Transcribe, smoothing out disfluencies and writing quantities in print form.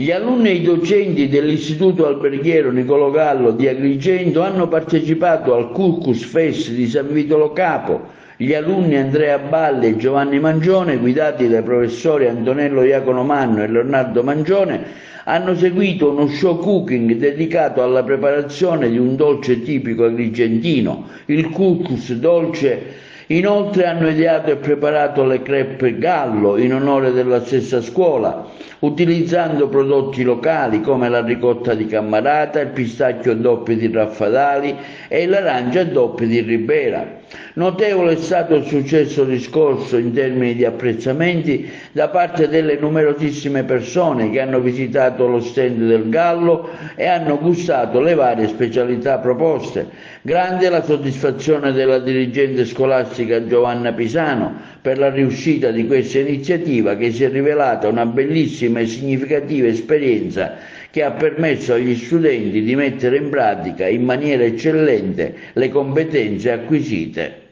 Gli alunni e i docenti dell'Istituto Alberghiero Niccolò Gallo di Agrigento hanno partecipato al Curcus Fest di San Vito Lo Capo. Gli alunni Andrea Balli e Giovanni Mangione, guidati dai professori Antonello Iacono Manno e Leonardo Mangione, hanno seguito uno show cooking dedicato alla preparazione di un dolce tipico agrigentino, il couscous dolce. Inoltre hanno ideato e preparato le crepe Gallo in onore della stessa scuola, utilizzando prodotti locali come la ricotta di Cammarata, il pistacchio doppio di Raffadali e l'arancia doppia di Ribera. Notevole è stato il successo riscosso in termini di apprezzamenti da parte delle numerosissime persone che hanno visitato lo stand del Gallo e hanno gustato le varie specialità proposte. Grande la soddisfazione della dirigente scolastica Giovanna Pisano per la riuscita di questa iniziativa, che si è rivelata una bellissima e significativa esperienza che ha permesso agli studenti di mettere in pratica in maniera eccellente le competenze acquisite.